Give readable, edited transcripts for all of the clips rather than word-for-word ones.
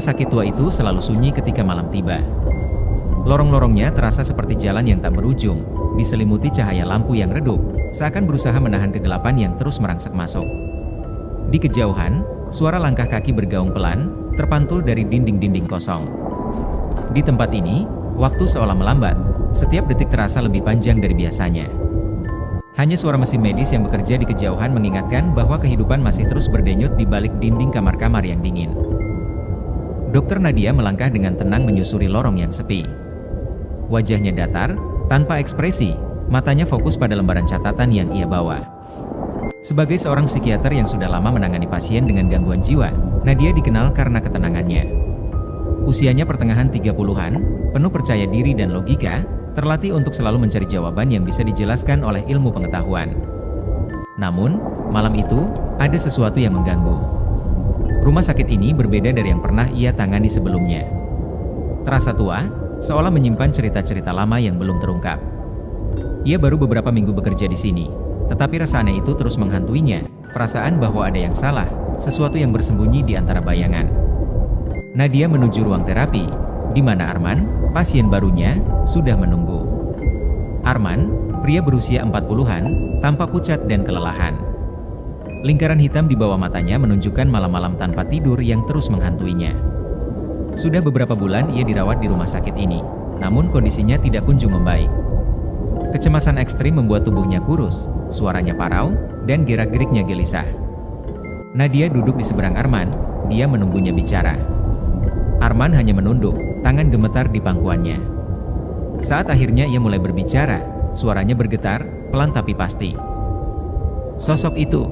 Rumah sakit tua itu selalu sunyi ketika malam tiba. Lorong-lorongnya terasa seperti jalan yang tak berujung, diselimuti cahaya lampu yang redup, seakan berusaha menahan kegelapan yang terus merangsek masuk. Di kejauhan, suara langkah kaki bergaung pelan, terpantul dari dinding-dinding kosong. Di tempat ini, waktu seolah melambat, setiap detik terasa lebih panjang dari biasanya. Hanya suara mesin medis yang bekerja di kejauhan mengingatkan bahwa kehidupan masih terus berdenyut di balik dinding kamar-kamar yang dingin. Dokter Nadia melangkah dengan tenang menyusuri lorong yang sepi. Wajahnya datar, tanpa ekspresi, matanya fokus pada lembaran catatan yang ia bawa. Sebagai seorang psikiater yang sudah lama menangani pasien dengan gangguan jiwa, Nadia dikenal karena ketenangannya. Usianya pertengahan 30-an, penuh percaya diri dan logika, terlatih untuk selalu mencari jawaban yang bisa dijelaskan oleh ilmu pengetahuan. Namun, malam itu, ada sesuatu yang mengganggu. Rumah sakit ini berbeda dari yang pernah ia tangani sebelumnya. Terasa tua, seolah menyimpan cerita-cerita lama yang belum terungkap. Ia baru beberapa minggu bekerja di sini, tetapi rasa aneh itu terus menghantuinya, perasaan bahwa ada yang salah, sesuatu yang bersembunyi di antara bayangan. Nadia menuju ruang terapi, di mana Arman, pasien barunya, sudah menunggu. Arman, pria berusia 40-an, tampak pucat dan kelelahan. Lingkaran hitam di bawah matanya menunjukkan malam-malam tanpa tidur yang terus menghantuinya. Sudah beberapa bulan ia dirawat di rumah sakit ini, namun kondisinya tidak kunjung membaik. Kecemasan ekstrim membuat tubuhnya kurus, suaranya parau, dan gerak-geriknya gelisah. Nadia duduk di seberang Arman, dia menunggunya bicara. Arman hanya menunduk, tangan gemetar di pangkuannya. Saat akhirnya ia mulai berbicara, suaranya bergetar, pelan tapi pasti. Sosok itu.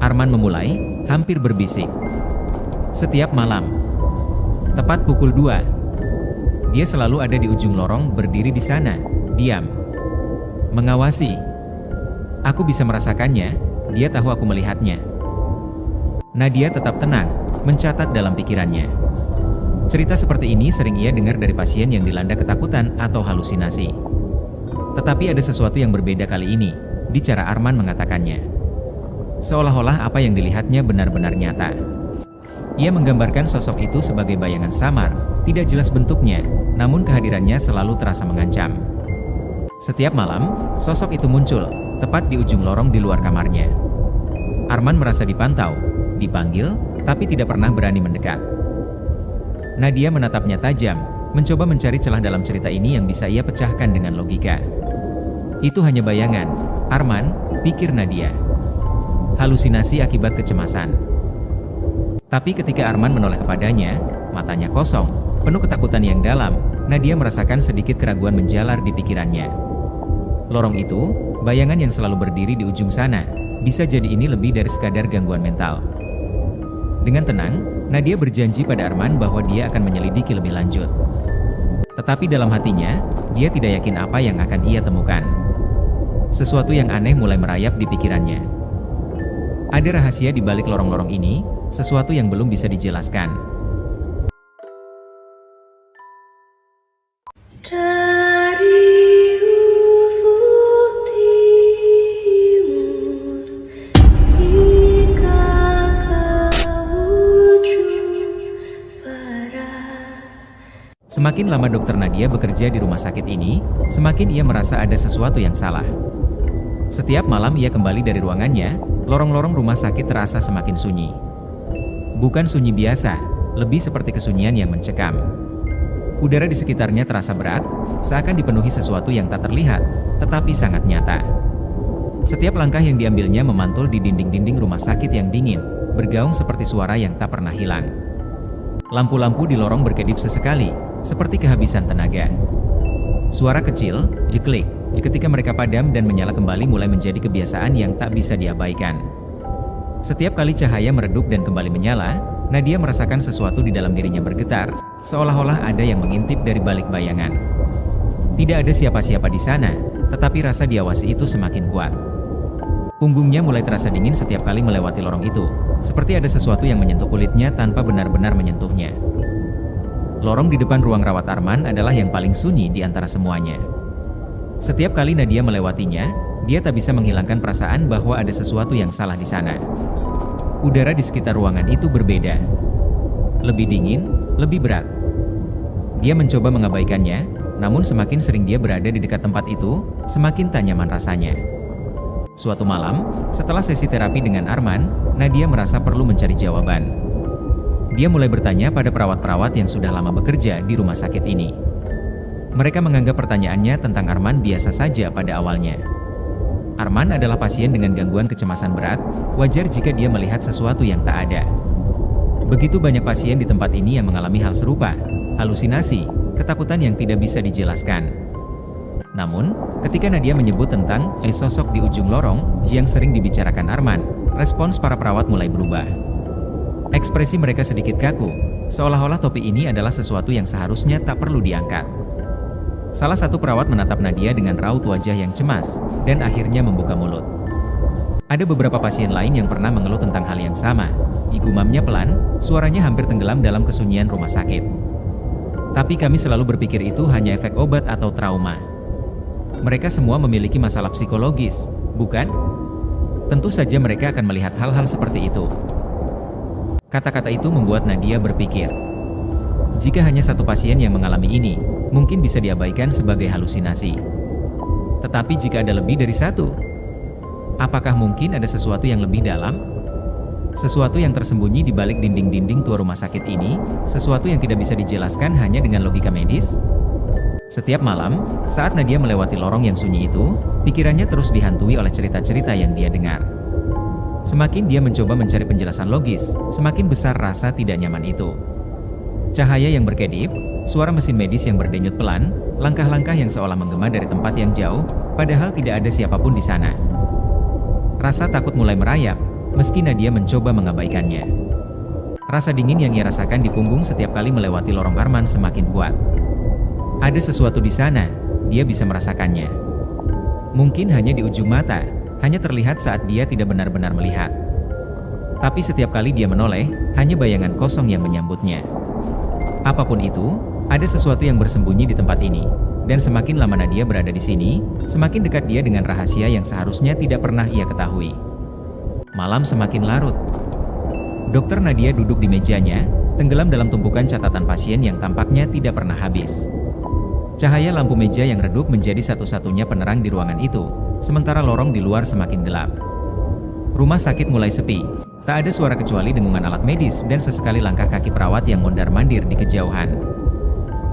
Arman memulai, hampir berbisik. Setiap malam, tepat pukul 2, dia selalu ada di ujung lorong berdiri di sana, diam. Mengawasi. Aku bisa merasakannya, dia tahu aku melihatnya. Nadia tetap tenang, mencatat dalam pikirannya. Cerita seperti ini sering ia dengar dari pasien yang dilanda ketakutan atau halusinasi. Tetapi ada sesuatu yang berbeda kali ini, di cara Arman mengatakannya. Seolah-olah apa yang dilihatnya benar-benar nyata. Ia menggambarkan sosok itu sebagai bayangan samar, tidak jelas bentuknya, namun kehadirannya selalu terasa mengancam. Setiap malam, sosok itu muncul, tepat di ujung lorong di luar kamarnya. Arman merasa dipantau, dipanggil, tapi tidak pernah berani mendekat. Nadia menatapnya tajam, mencoba mencari celah dalam cerita ini yang bisa ia pecahkan dengan logika. Itu hanya bayangan, Arman, pikir Nadia. Halusinasi akibat kecemasan. Tapi ketika Arman menoleh kepadanya, matanya kosong, penuh ketakutan yang dalam, Nadia merasakan sedikit keraguan menjalar di pikirannya. Lorong itu, bayangan yang selalu berdiri di ujung sana, bisa jadi ini lebih dari sekadar gangguan mental. Dengan tenang, Nadia berjanji pada Arman bahwa dia akan menyelidiki lebih lanjut. Tetapi dalam hatinya, dia tidak yakin apa yang akan ia temukan. Sesuatu yang aneh mulai merayap di pikirannya. Ada rahasia di balik lorong-lorong ini, sesuatu yang belum bisa dijelaskan. Dari ufuk timur, hingga ke ujung barat. Semakin lama Dokter Nadia bekerja di rumah sakit ini, semakin ia merasa ada sesuatu yang salah. Setiap malam ia kembali dari ruangannya, lorong-lorong rumah sakit terasa semakin sunyi. Bukan sunyi biasa, lebih seperti kesunyian yang mencekam. Udara di sekitarnya terasa berat, seakan dipenuhi sesuatu yang tak terlihat, tetapi sangat nyata. Setiap langkah yang diambilnya memantul di dinding-dinding rumah sakit yang dingin, bergaung seperti suara yang tak pernah hilang. Lampu-lampu di lorong berkedip sesekali, seperti kehabisan tenaga. Suara kecil, jeklik, ketika mereka padam dan menyala kembali mulai menjadi kebiasaan yang tak bisa diabaikan. Setiap kali cahaya meredup dan kembali menyala, Nadia merasakan sesuatu di dalam dirinya bergetar, seolah-olah ada yang mengintip dari balik bayangan. Tidak ada siapa-siapa di sana, tetapi rasa diawasi itu semakin kuat. Punggungnya mulai terasa dingin setiap kali melewati lorong itu, seperti ada sesuatu yang menyentuh kulitnya tanpa benar-benar menyentuhnya. Lorong di depan ruang rawat Arman adalah yang paling sunyi di antara semuanya. Setiap kali Nadia melewatinya, dia tak bisa menghilangkan perasaan bahwa ada sesuatu yang salah di sana. Udara di sekitar ruangan itu berbeda. lebih dingin, lebih berat. Dia mencoba mengabaikannya, namun semakin sering dia berada di dekat tempat itu, semakin tak nyaman rasanya. Suatu malam, setelah sesi terapi dengan Arman, Nadia merasa perlu mencari jawaban. Dia mulai bertanya pada perawat-perawat yang sudah lama bekerja di rumah sakit ini. Mereka menganggap pertanyaannya tentang Arman biasa saja pada awalnya. Arman adalah pasien dengan gangguan kecemasan berat, wajar jika dia melihat sesuatu yang tak ada. Begitu banyak pasien di tempat ini yang mengalami hal serupa, halusinasi, ketakutan yang tidak bisa dijelaskan. Namun, ketika Nadia menyebut tentang sosok di ujung lorong yang sering dibicarakan Arman, respons para perawat mulai berubah. Ekspresi mereka sedikit kaku, seolah-olah topi ini adalah sesuatu yang seharusnya tak perlu diangkat. Salah satu perawat menatap Nadia dengan raut wajah yang cemas, dan akhirnya membuka mulut. Ada beberapa pasien lain yang pernah mengeluh tentang hal yang sama. Gumamnya pelan, suaranya hampir tenggelam dalam kesunyian rumah sakit. Tapi kami selalu berpikir itu hanya efek obat atau trauma. Mereka semua memiliki masalah psikologis, bukan? Tentu saja mereka akan melihat hal-hal seperti itu. Kata-kata itu membuat Nadia berpikir, jika hanya satu pasien yang mengalami ini, mungkin bisa diabaikan sebagai halusinasi. Tetapi jika ada lebih dari satu, apakah mungkin ada sesuatu yang lebih dalam? Sesuatu yang tersembunyi di balik dinding-dinding tua rumah sakit ini, sesuatu yang tidak bisa dijelaskan hanya dengan logika medis? Setiap malam, saat Nadia melewati lorong yang sunyi itu, pikirannya terus dihantui oleh cerita-cerita yang dia dengar. Semakin dia mencoba mencari penjelasan logis, semakin besar rasa tidak nyaman itu. Cahaya yang berkedip, suara mesin medis yang berdenyut pelan, langkah-langkah yang seolah menggema dari tempat yang jauh, padahal tidak ada siapapun di sana. Rasa takut mulai merayap, meski Nadia mencoba mengabaikannya. Rasa dingin yang ia rasakan di punggung setiap kali melewati lorong Arman semakin kuat. Ada sesuatu di sana, dia bisa merasakannya. Mungkin hanya di ujung mata, hanya terlihat saat dia tidak benar-benar melihat. Tapi setiap kali dia menoleh, hanya bayangan kosong yang menyambutnya. Apapun itu, ada sesuatu yang bersembunyi di tempat ini. Dan semakin lama Nadia berada di sini, semakin dekat dia dengan rahasia yang seharusnya tidak pernah ia ketahui. Malam semakin larut. Dokter Nadia duduk di mejanya, tenggelam dalam tumpukan catatan pasien yang tampaknya tidak pernah habis. Cahaya lampu meja yang redup menjadi satu-satunya penerang di ruangan itu, sementara lorong di luar semakin gelap. Rumah sakit mulai sepi, tak ada suara kecuali dengungan alat medis dan sesekali langkah kaki perawat yang mondar-mandir di kejauhan.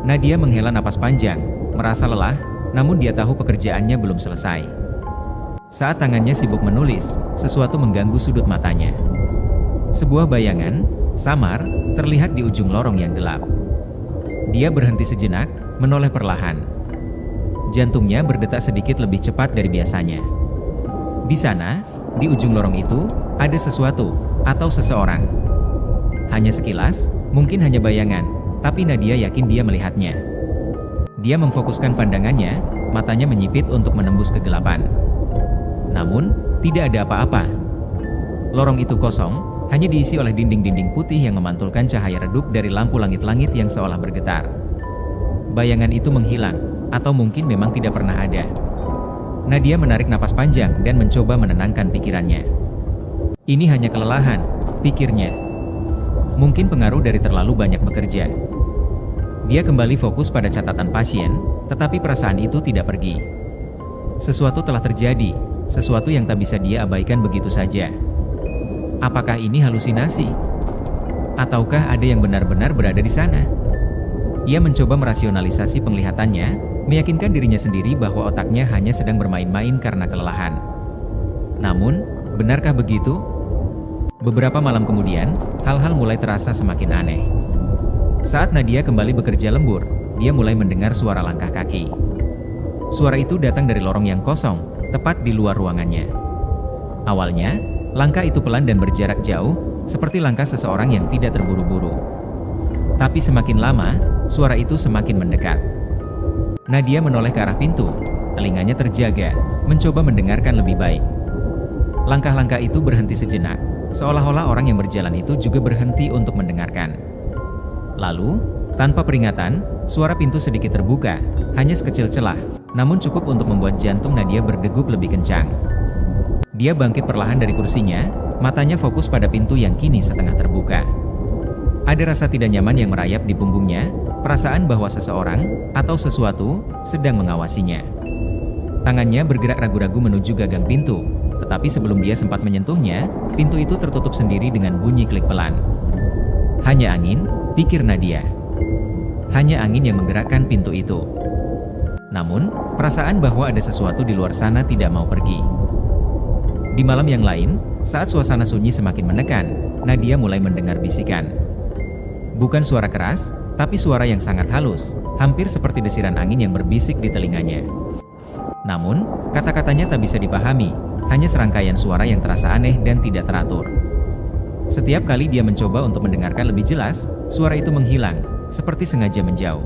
Nadia menghela napas panjang, merasa lelah, namun dia tahu pekerjaannya belum selesai. Saat tangannya sibuk menulis, sesuatu mengganggu sudut matanya. Sebuah bayangan, samar, terlihat di ujung lorong yang gelap. Dia berhenti sejenak, menoleh perlahan. Jantungnya berdetak sedikit lebih cepat dari biasanya. Di sana, di ujung lorong itu, ada sesuatu, atau seseorang. Hanya sekilas, mungkin hanya bayangan, tapi Nadia yakin dia melihatnya. Dia memfokuskan pandangannya, matanya menyipit untuk menembus kegelapan. Namun, tidak ada apa-apa. Lorong itu kosong, hanya diisi oleh dinding-dinding putih yang memantulkan cahaya redup dari lampu langit-langit yang seolah bergetar. Bayangan itu menghilang, atau mungkin memang tidak pernah ada. Nadia menarik napas panjang dan mencoba menenangkan pikirannya. Ini hanya kelelahan, pikirnya. Mungkin pengaruh dari terlalu banyak bekerja. Dia kembali fokus pada catatan pasien, tetapi perasaan itu tidak pergi. Sesuatu telah terjadi, sesuatu yang tak bisa dia abaikan begitu saja. Apakah ini halusinasi? Ataukah ada yang benar-benar berada di sana? Ia mencoba merasionalisasi penglihatannya, meyakinkan dirinya sendiri bahwa otaknya hanya sedang bermain-main karena kelelahan. Namun, benarkah begitu? Beberapa malam kemudian, hal-hal mulai terasa semakin aneh. Saat Nadia kembali bekerja lembur, dia mulai mendengar suara langkah kaki. Suara itu datang dari lorong yang kosong, tepat di luar ruangannya. Awalnya, langkah itu pelan dan berjarak jauh, seperti langkah seseorang yang tidak terburu-buru. Tapi semakin lama, suara itu semakin mendekat. Nadia menoleh ke arah pintu, telinganya terjaga, mencoba mendengarkan lebih baik. Langkah-langkah itu berhenti sejenak, seolah-olah orang yang berjalan itu juga berhenti untuk mendengarkan. Lalu, tanpa peringatan, suara pintu sedikit terbuka, hanya sekecil celah, namun cukup untuk membuat jantung Nadia berdegup lebih kencang. Dia bangkit perlahan dari kursinya, matanya fokus pada pintu yang kini setengah terbuka. Ada rasa tidak nyaman yang merayap di punggungnya, perasaan bahwa seseorang atau sesuatu sedang mengawasinya. Tangannya bergerak ragu-ragu menuju gagang pintu, tetapi sebelum dia sempat menyentuhnya, pintu itu tertutup sendiri dengan bunyi klik pelan. Hanya angin, pikir Nadia. Hanya angin yang menggerakkan pintu itu. Namun, perasaan bahwa ada sesuatu di luar sana tidak mau pergi. Di malam yang lain, saat suasana sunyi semakin menekan, Nadia mulai mendengar bisikan. Bukan suara keras, tapi suara yang sangat halus, hampir seperti desiran angin yang berbisik di telinganya. Namun, kata-katanya tak bisa dipahami, hanya serangkaian suara yang terasa aneh dan tidak teratur. Setiap kali dia mencoba untuk mendengarkan lebih jelas, suara itu menghilang, seperti sengaja menjauh.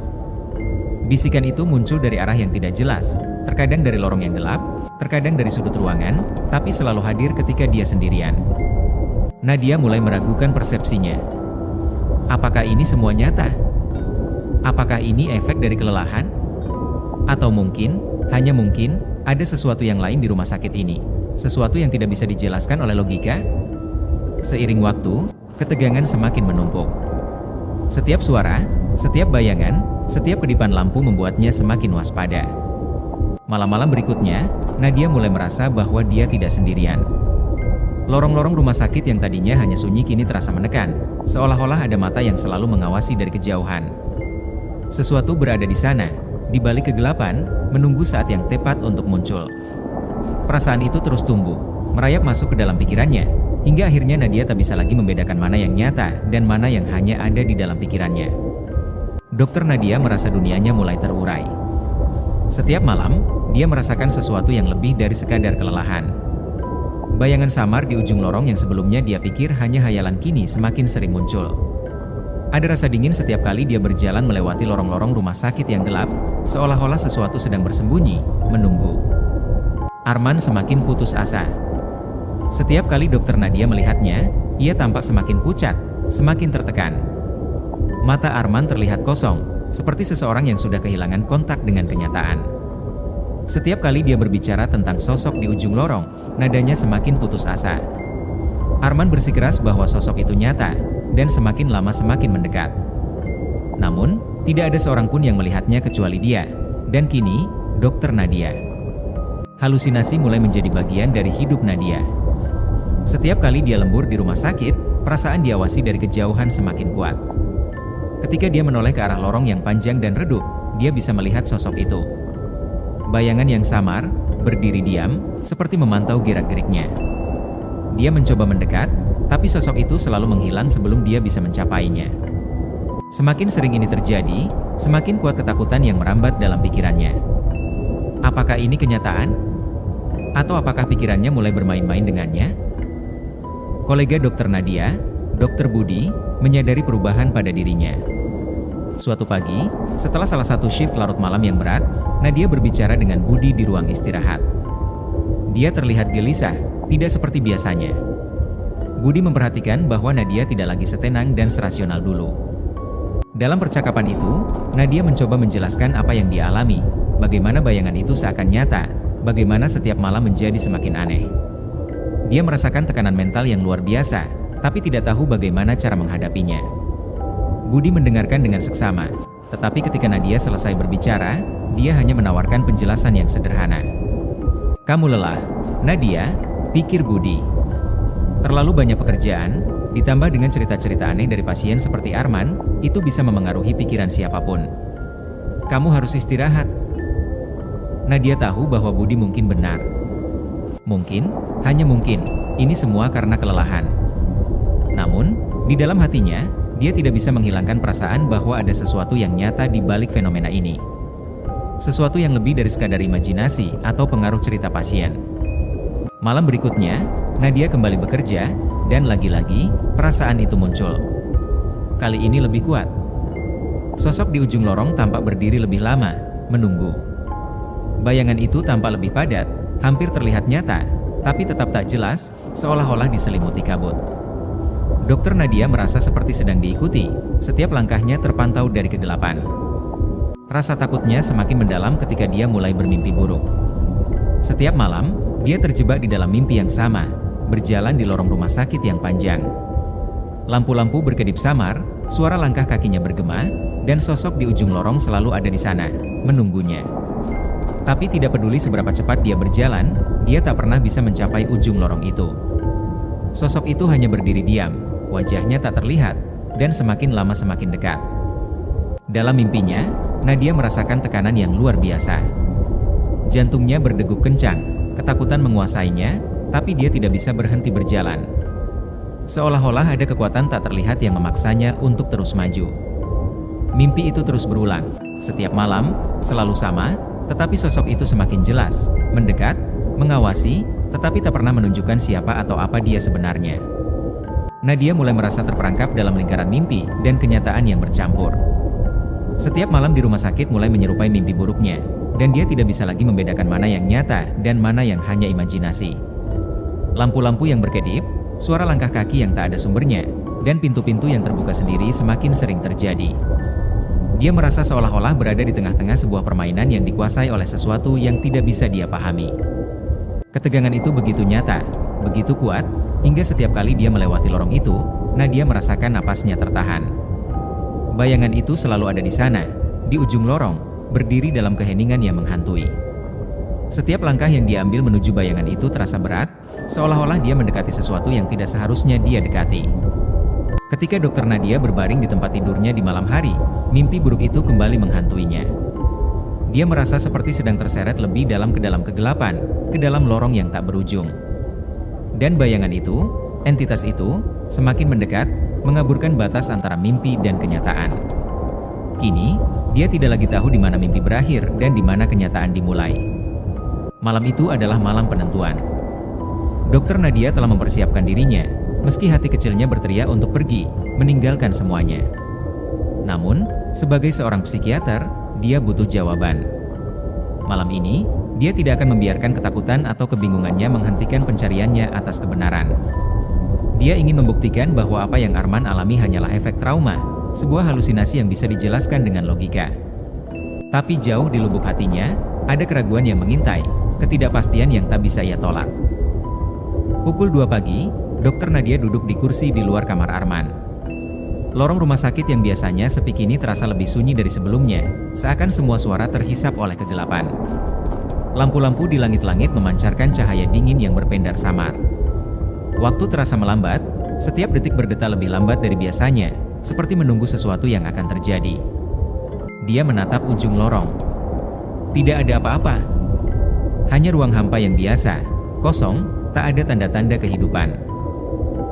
Bisikan itu muncul dari arah yang tidak jelas, terkadang dari lorong yang gelap, terkadang dari sudut ruangan, tapi selalu hadir ketika dia sendirian. Nadia mulai meragukan persepsinya. Apakah ini semua nyata? Apakah ini efek dari kelelahan? Atau mungkin, hanya mungkin, ada sesuatu yang lain di rumah sakit ini. Sesuatu yang tidak bisa dijelaskan oleh logika? Seiring waktu, ketegangan semakin menumpuk. Setiap suara, setiap bayangan, setiap kedipan lampu membuatnya semakin waspada. Malam-malam berikutnya, Nadia mulai merasa bahwa dia tidak sendirian. Lorong-lorong rumah sakit yang tadinya hanya sunyi kini terasa menekan, seolah-olah ada mata yang selalu mengawasi dari kejauhan. Sesuatu berada di sana, di balik kegelapan, menunggu saat yang tepat untuk muncul. Perasaan itu terus tumbuh, merayap masuk ke dalam pikirannya, hingga akhirnya Nadia tak bisa lagi membedakan mana yang nyata dan mana yang hanya ada di dalam pikirannya. Dokter Nadia merasa dunianya mulai terurai. Setiap malam, dia merasakan sesuatu yang lebih dari sekadar kelelahan. Bayangan samar di ujung lorong yang sebelumnya dia pikir hanya hayalan kini semakin sering muncul. Ada rasa dingin setiap kali dia berjalan melewati lorong-lorong rumah sakit yang gelap, seolah-olah sesuatu sedang bersembunyi, menunggu. Arman semakin putus asa. Setiap kali dokter Nadia melihatnya, ia tampak semakin pucat, semakin tertekan. Mata Arman terlihat kosong, seperti seseorang yang sudah kehilangan kontak dengan kenyataan. Setiap kali dia berbicara tentang sosok di ujung lorong, nadanya semakin putus asa. Arman bersikeras bahwa sosok itu nyata, dan semakin lama semakin mendekat. Namun, tidak ada seorang pun yang melihatnya kecuali dia, dan kini, dokter Nadia. Halusinasi mulai menjadi bagian dari hidup Nadia. Setiap kali dia lembur di rumah sakit, perasaan diawasi dari kejauhan semakin kuat. Ketika dia menoleh ke arah lorong yang panjang dan redup, dia bisa melihat sosok itu. Bayangan yang samar, berdiri diam, seperti memantau gerak-geriknya. Dia mencoba mendekat, tapi sosok itu selalu menghilang sebelum dia bisa mencapainya. Semakin sering ini terjadi, semakin kuat ketakutan yang merambat dalam pikirannya. Apakah ini kenyataan? Atau apakah pikirannya mulai bermain-main dengannya? Kolega dokter Nadia, Dr. Budi, menyadari perubahan pada dirinya. Suatu pagi, setelah salah satu shift larut malam yang berat, Nadia berbicara dengan Budi di ruang istirahat. Dia terlihat gelisah, tidak seperti biasanya. Budi memperhatikan bahwa Nadia tidak lagi setenang dan serasional dulu. Dalam percakapan itu, Nadia mencoba menjelaskan apa yang dia alami, bagaimana bayangan itu seakan nyata, bagaimana setiap malam menjadi semakin aneh. Dia merasakan tekanan mental yang luar biasa, tapi tidak tahu bagaimana cara menghadapinya. Budi mendengarkan dengan seksama, tetapi ketika Nadia selesai berbicara, dia hanya menawarkan penjelasan yang sederhana. "Kamu lelah, Nadia," pikir Budi. Terlalu banyak pekerjaan, ditambah dengan cerita-cerita aneh dari pasien seperti Arman, itu bisa memengaruhi pikiran siapapun. "Kamu harus istirahat." Nadia tahu bahwa Budi mungkin benar. Mungkin, hanya mungkin, ini semua karena kelelahan. Namun, di dalam hatinya, dia tidak bisa menghilangkan perasaan bahwa ada sesuatu yang nyata di balik fenomena ini. Sesuatu yang lebih dari sekadar imajinasi atau pengaruh cerita pasien. Malam berikutnya, Nadia kembali bekerja, dan lagi-lagi, perasaan itu muncul. Kali ini lebih kuat. Sosok di ujung lorong tampak berdiri lebih lama, menunggu. Bayangan itu tampak lebih padat, hampir terlihat nyata, tapi tetap tak jelas, seolah-olah diselimuti kabut. Dokter Nadia merasa seperti sedang diikuti, setiap langkahnya terpantau dari kegelapan. Rasa takutnya semakin mendalam ketika dia mulai bermimpi buruk. Setiap malam, dia terjebak di dalam mimpi yang sama, berjalan di lorong rumah sakit yang panjang. Lampu-lampu berkedip samar, suara langkah kakinya bergema, dan sosok di ujung lorong selalu ada di sana, menunggunya. Tapi tidak peduli seberapa cepat dia berjalan, dia tak pernah bisa mencapai ujung lorong itu. Sosok itu hanya berdiri diam, wajahnya tak terlihat, dan semakin lama semakin dekat. Dalam mimpinya, Nadia merasakan tekanan yang luar biasa. Jantungnya berdegup kencang, ketakutan menguasainya, tapi dia tidak bisa berhenti berjalan. Seolah-olah ada kekuatan tak terlihat yang memaksanya untuk terus maju. Mimpi itu terus berulang, setiap malam, selalu sama, tetapi sosok itu semakin jelas, mendekat, mengawasi, tetapi tak pernah menunjukkan siapa atau apa dia sebenarnya. Nadia mulai merasa terperangkap dalam lingkaran mimpi dan kenyataan yang bercampur. Setiap malam di rumah sakit mulai menyerupai mimpi buruknya, dan dia tidak bisa lagi membedakan mana yang nyata dan mana yang hanya imajinasi. Lampu-lampu yang berkedip, suara langkah kaki yang tak ada sumbernya, dan pintu-pintu yang terbuka sendiri semakin sering terjadi. Dia merasa seolah-olah berada di tengah-tengah sebuah permainan yang dikuasai oleh sesuatu yang tidak bisa dia pahami. Ketegangan itu begitu nyata, begitu kuat, hingga setiap kali dia melewati lorong itu, Nadia merasakan napasnya tertahan. Bayangan itu selalu ada di sana, di ujung lorong, berdiri dalam keheningan yang menghantui. Setiap langkah yang dia ambil menuju bayangan itu terasa berat, seolah-olah dia mendekati sesuatu yang tidak seharusnya dia dekati. Ketika Dokter Nadia berbaring di tempat tidurnya di malam hari, mimpi buruk itu kembali menghantuinya. Dia merasa seperti sedang terseret lebih dalam ke dalam kegelapan, ke dalam lorong yang tak berujung. Dan bayangan itu, entitas itu, semakin mendekat, mengaburkan batas antara mimpi dan kenyataan. Kini, dia tidak lagi tahu di mana mimpi berakhir dan di mana kenyataan dimulai. Malam itu adalah malam penentuan. Dokter Nadia telah mempersiapkan dirinya, meski hati kecilnya berteriak untuk pergi, meninggalkan semuanya. Namun, sebagai seorang psikiater, dia butuh jawaban. Malam ini, dia tidak akan membiarkan ketakutan atau kebingungannya menghentikan pencariannya atas kebenaran. Dia ingin membuktikan bahwa apa yang Arman alami hanyalah efek trauma, sebuah halusinasi yang bisa dijelaskan dengan logika. Tapi jauh di lubuk hatinya, ada keraguan yang mengintai, ketidakpastian yang tak bisa ia tolak. Pukul 2 pagi, Dokter Nadia duduk di kursi di luar kamar Arman. Lorong rumah sakit yang biasanya sepi kini terasa lebih sunyi dari sebelumnya, seakan semua suara terhisap oleh kegelapan. Lampu-lampu di langit-langit memancarkan cahaya dingin yang berpendar samar. Waktu terasa melambat, setiap detik berdetak lebih lambat dari biasanya, seperti menunggu sesuatu yang akan terjadi. Dia menatap ujung lorong. Tidak ada apa-apa. Hanya ruang hampa yang biasa, kosong, tak ada tanda-tanda kehidupan.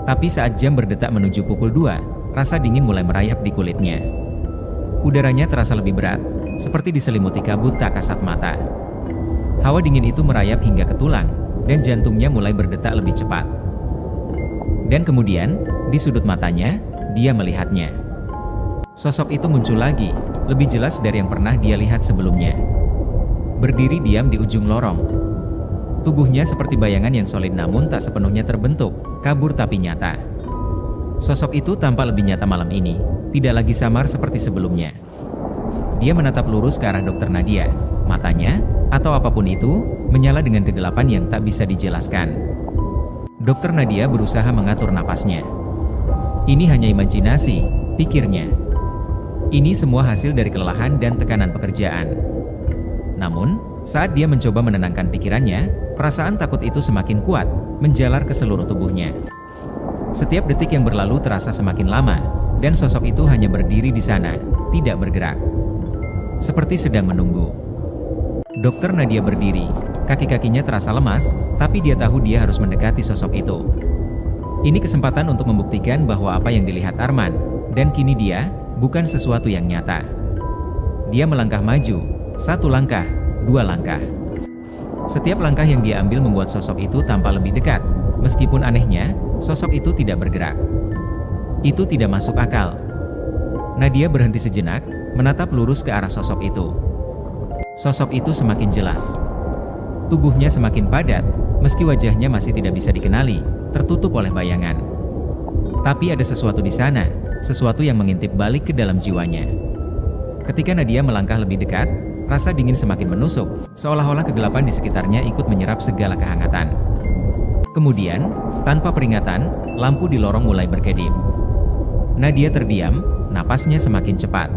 Tapi saat jam berdetak menuju pukul 2, rasa dingin mulai merayap di kulitnya. Udaranya terasa lebih berat, seperti diselimuti kabut tak kasat mata. Hawa dingin itu merayap hingga ke tulang, dan jantungnya mulai berdetak lebih cepat. Dan kemudian, di sudut matanya, dia melihatnya. Sosok itu muncul lagi, lebih jelas dari yang pernah dia lihat sebelumnya. Berdiri diam di ujung lorong. Tubuhnya seperti bayangan yang solid namun tak sepenuhnya terbentuk, kabur tapi nyata. Sosok itu tampak lebih nyata malam ini, tidak lagi samar seperti sebelumnya. Dia menatap lurus ke arah Dokter Nadia, matanya, atau apapun itu, menyala dengan kegelapan yang tak bisa dijelaskan. Dokter Nadia berusaha mengatur napasnya. Ini hanya imajinasi, pikirnya. Ini semua hasil dari kelelahan dan tekanan pekerjaan. Namun, saat dia mencoba menenangkan pikirannya, perasaan takut itu semakin kuat, menjalar ke seluruh tubuhnya. Setiap detik yang berlalu terasa semakin lama, dan sosok itu hanya berdiri di sana, tidak bergerak. Seperti sedang menunggu. Dokter Nadia berdiri, kaki-kakinya terasa lemas, tapi dia tahu dia harus mendekati sosok itu. Ini kesempatan untuk membuktikan bahwa apa yang dilihat Arman, dan kini dia, bukan sesuatu yang nyata. Dia melangkah maju, 1 langkah, 2 langkah. Setiap langkah yang dia ambil membuat sosok itu tampak lebih dekat, meskipun anehnya, sosok itu tidak bergerak. Itu tidak masuk akal. Nadia berhenti sejenak, menatap lurus ke arah sosok itu. Sosok itu semakin jelas. Tubuhnya semakin padat, meski wajahnya masih tidak bisa dikenali, tertutup oleh bayangan. Tapi ada sesuatu di sana, sesuatu yang mengintip balik ke dalam jiwanya. Ketika Nadia melangkah lebih dekat, rasa dingin semakin menusuk, seolah-olah kegelapan di sekitarnya ikut menyerap segala kehangatan. Kemudian, tanpa peringatan, lampu di lorong mulai berkedip. Nadia terdiam, napasnya semakin cepat.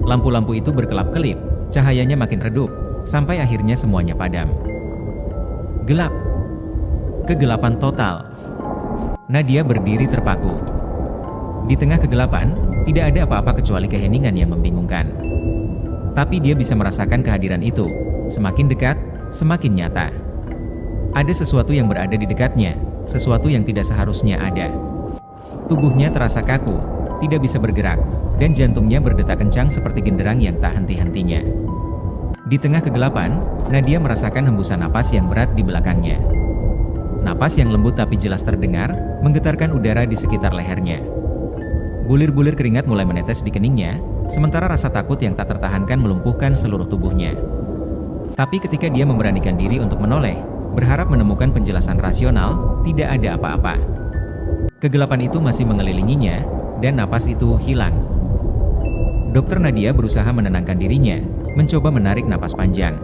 Lampu-lampu itu berkelap-kelip, cahayanya makin redup, sampai akhirnya semuanya padam. Gelap. Kegelapan total. Nadia berdiri terpaku. Di tengah kegelapan, tidak ada apa-apa kecuali keheningan yang membingungkan. Tapi dia bisa merasakan kehadiran itu, semakin dekat, semakin nyata. Ada sesuatu yang berada di dekatnya, sesuatu yang tidak seharusnya ada. Tubuhnya terasa kaku, tidak bisa bergerak, dan jantungnya berdetak kencang seperti genderang yang tak henti-hentinya. Di tengah kegelapan, Nadia merasakan hembusan napas yang berat di belakangnya. Napas yang lembut tapi jelas terdengar, menggetarkan udara di sekitar lehernya. Bulir-bulir keringat mulai menetes di keningnya, sementara rasa takut yang tak tertahankan melumpuhkan seluruh tubuhnya. Tapi ketika dia memberanikan diri untuk menoleh, berharap menemukan penjelasan rasional, tidak ada apa-apa. Kegelapan itu masih mengelilinginya, dan napas itu hilang. Dokter Nadia berusaha menenangkan dirinya, mencoba menarik napas panjang.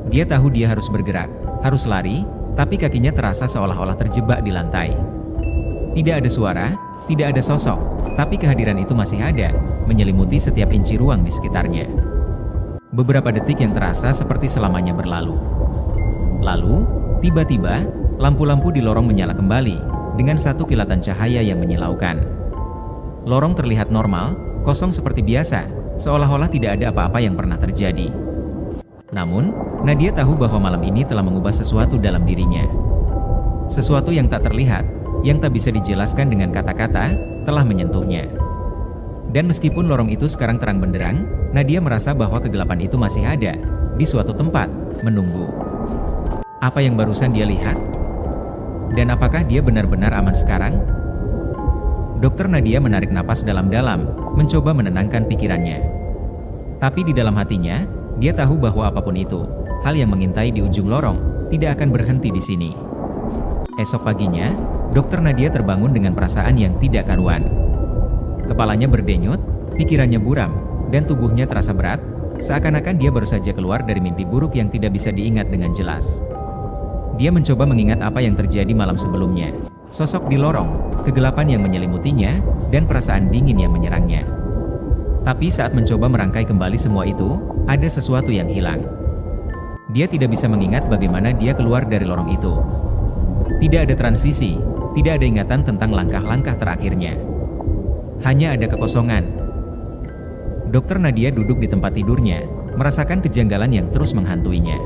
Dia tahu dia harus bergerak, harus lari, tapi kakinya terasa seolah-olah terjebak di lantai. Tidak ada suara, tidak ada sosok, tapi kehadiran itu masih ada, menyelimuti setiap inci ruang di sekitarnya. Beberapa detik yang terasa seperti selamanya berlalu. Lalu, tiba-tiba, lampu-lampu di lorong menyala kembali, dengan satu kilatan cahaya yang menyilaukan. Lorong terlihat normal, kosong seperti biasa, seolah-olah tidak ada apa-apa yang pernah terjadi. Namun, Nadia tahu bahwa malam ini telah mengubah sesuatu dalam dirinya. Sesuatu yang tak terlihat, yang tak bisa dijelaskan dengan kata-kata, telah menyentuhnya. Dan meskipun lorong itu sekarang terang benderang, Nadia merasa bahwa kegelapan itu masih ada, di suatu tempat, menunggu. Apa yang barusan dia lihat? Dan apakah dia benar-benar aman sekarang? Dokter Nadia menarik napas dalam-dalam, mencoba menenangkan pikirannya. Tapi di dalam hatinya, dia tahu bahwa apapun itu, hal yang mengintai di ujung lorong, tidak akan berhenti di sini. Esok paginya, Dokter Nadia terbangun dengan perasaan yang tidak karuan. Kepalanya berdenyut, pikirannya buram, dan tubuhnya terasa berat, seakan-akan dia baru saja keluar dari mimpi buruk yang tidak bisa diingat dengan jelas. Dia mencoba mengingat apa yang terjadi malam sebelumnya. Sosok di lorong, kegelapan yang menyelimutinya, dan perasaan dingin yang menyerangnya. Tapi saat mencoba merangkai kembali semua itu, ada sesuatu yang hilang. Dia tidak bisa mengingat bagaimana dia keluar dari lorong itu. Tidak ada transisi, tidak ada ingatan tentang langkah-langkah terakhirnya. Hanya ada kekosongan. Dokter Nadia duduk di tempat tidurnya, merasakan kejanggalan yang terus menghantuinya.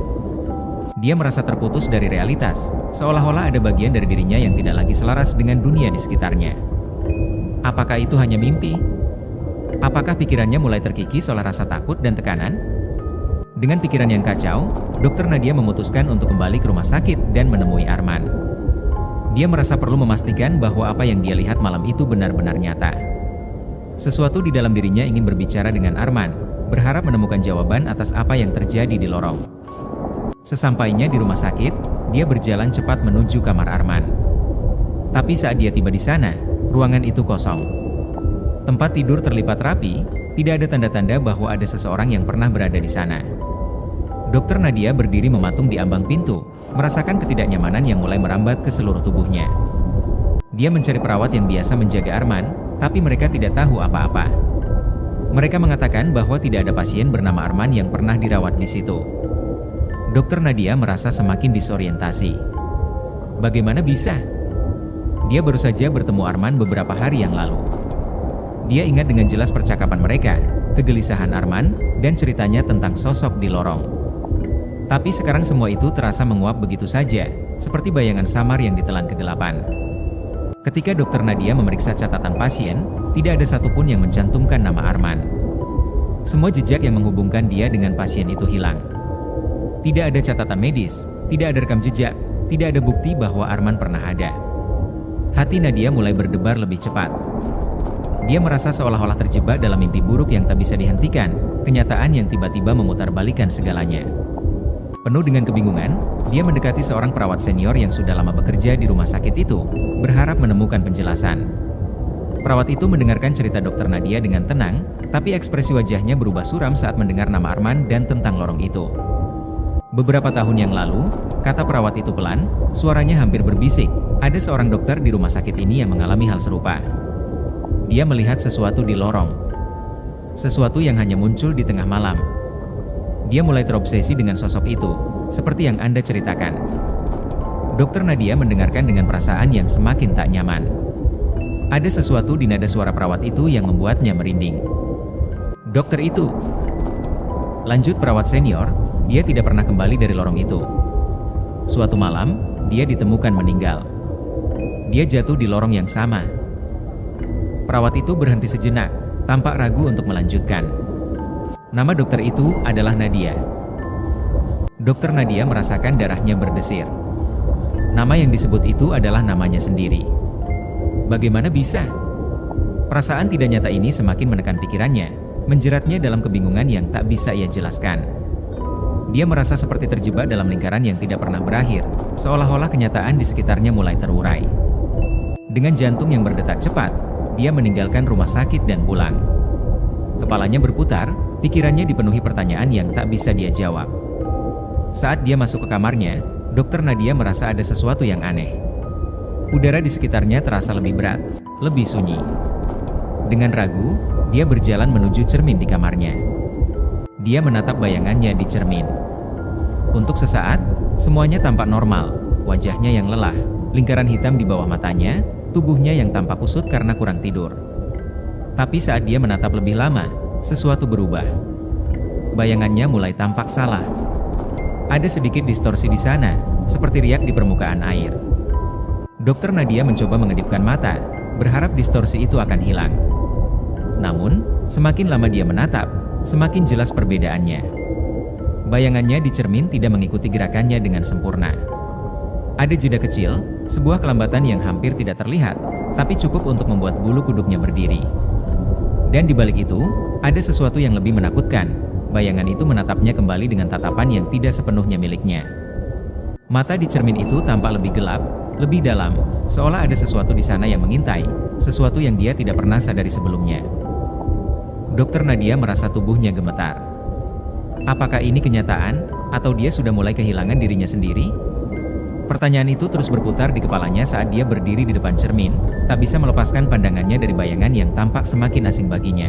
Dia merasa terputus dari realitas, seolah-olah ada bagian dari dirinya yang tidak lagi selaras dengan dunia di sekitarnya. Apakah itu hanya mimpi? Apakah pikirannya mulai terkikis oleh rasa takut dan tekanan? Dengan pikiran yang kacau, Dokter Nadia memutuskan untuk kembali ke rumah sakit dan menemui Arman. Dia merasa perlu memastikan bahwa apa yang dia lihat malam itu benar-benar nyata. Sesuatu di dalam dirinya ingin berbicara dengan Arman, berharap menemukan jawaban atas apa yang terjadi di lorong. Sesampainya di rumah sakit, dia berjalan cepat menuju kamar Arman. Tapi saat dia tiba di sana, ruangan itu kosong. Tempat tidur terlipat rapi, tidak ada tanda-tanda bahwa ada seseorang yang pernah berada di sana. Dokter Nadia berdiri mematung di ambang pintu, merasakan ketidaknyamanan yang mulai merambat ke seluruh tubuhnya. Dia mencari perawat yang biasa menjaga Arman, tapi mereka tidak tahu apa-apa. Mereka mengatakan bahwa tidak ada pasien bernama Arman yang pernah dirawat di situ. Dokter Nadia merasa semakin disorientasi. Bagaimana bisa? Dia baru saja bertemu Arman beberapa hari yang lalu. Dia ingat dengan jelas percakapan mereka, kegelisahan Arman, dan ceritanya tentang sosok di lorong. Tapi sekarang semua itu terasa menguap begitu saja, seperti bayangan samar yang ditelan kegelapan. Ketika Dokter Nadia memeriksa catatan pasien, tidak ada satupun yang mencantumkan nama Arman. Semua jejak yang menghubungkan dia dengan pasien itu hilang. Tidak ada catatan medis, tidak ada rekam jejak, tidak ada bukti bahwa Arman pernah ada. Hati Nadia mulai berdebar lebih cepat. Dia merasa seolah-olah terjebak dalam mimpi buruk yang tak bisa dihentikan, kenyataan yang tiba-tiba memutarbalikkan segalanya. Penuh dengan kebingungan, dia mendekati seorang perawat senior yang sudah lama bekerja di rumah sakit itu, berharap menemukan penjelasan. Perawat itu mendengarkan cerita Dokter Nadia dengan tenang, tapi ekspresi wajahnya berubah suram saat mendengar nama Arman dan tentang lorong itu. Beberapa tahun yang lalu, kata perawat itu pelan, suaranya hampir berbisik, ada seorang dokter di rumah sakit ini yang mengalami hal serupa. dia melihat sesuatu di lorong. Sesuatu yang hanya muncul di tengah malam. Dia mulai terobsesi dengan sosok itu, seperti yang Anda ceritakan. Dokter Nadia mendengarkan dengan perasaan yang semakin tak nyaman. Ada sesuatu di nada suara perawat itu yang membuatnya merinding. Dokter itu, lanjut perawat senior, dia tidak pernah kembali dari lorong itu. Suatu malam, dia ditemukan meninggal. Dia jatuh di lorong yang sama. Perawat itu berhenti sejenak, tampak ragu untuk melanjutkan. Nama dokter itu adalah Nadia. Dokter Nadia merasakan darahnya berdesir. Nama yang disebut itu adalah namanya sendiri. Bagaimana bisa? Perasaan tidak nyata ini semakin menekan pikirannya, menjeratnya dalam kebingungan yang tak bisa ia jelaskan. Dia merasa seperti terjebak dalam lingkaran yang tidak pernah berakhir, seolah-olah kenyataan di sekitarnya mulai terurai. Dengan jantung yang berdetak cepat, dia meninggalkan rumah sakit dan pulang. Kepalanya berputar, pikirannya dipenuhi pertanyaan yang tak bisa dia jawab. Saat dia masuk ke kamarnya, Dokter Nadia merasa ada sesuatu yang aneh. Udara di sekitarnya terasa lebih berat, lebih sunyi. Dengan ragu, dia berjalan menuju cermin di kamarnya. Dia menatap bayangannya di cermin. Untuk sesaat, semuanya tampak normal, wajahnya yang lelah, lingkaran hitam di bawah matanya, tubuhnya yang tampak kusut karena kurang tidur. Tapi saat dia menatap lebih lama, sesuatu berubah. Bayangannya mulai tampak salah. Ada sedikit distorsi di sana, seperti riak di permukaan air. Dokter Nadia mencoba mengedipkan mata, berharap distorsi itu akan hilang. Namun, semakin lama dia menatap, semakin jelas perbedaannya. Bayangannya di cermin tidak mengikuti gerakannya dengan sempurna. Ada jeda kecil, sebuah kelambatan yang hampir tidak terlihat, tapi cukup untuk membuat bulu kuduknya berdiri. Dan di balik itu, ada sesuatu yang lebih menakutkan. Bayangan itu menatapnya kembali dengan tatapan yang tidak sepenuhnya miliknya. Mata di cermin itu tampak lebih gelap, lebih dalam, seolah ada sesuatu di sana yang mengintai, sesuatu yang dia tidak pernah sadari sebelumnya. Dokter Nadia merasa tubuhnya gemetar. Apakah ini kenyataan, atau dia sudah mulai kehilangan dirinya sendiri? Pertanyaan itu terus berputar di kepalanya saat dia berdiri di depan cermin, tak bisa melepaskan pandangannya dari bayangan yang tampak semakin asing baginya.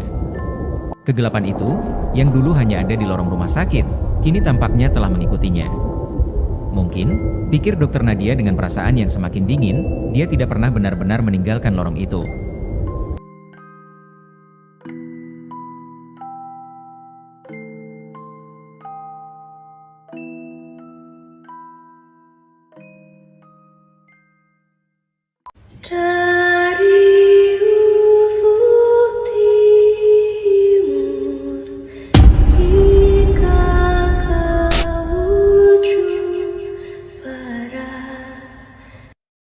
Kegelapan itu, yang dulu hanya ada di lorong rumah sakit, kini tampaknya telah mengikutinya. Mungkin, pikir Dokter Nadia dengan perasaan yang semakin dingin, dia tidak pernah benar-benar meninggalkan lorong itu.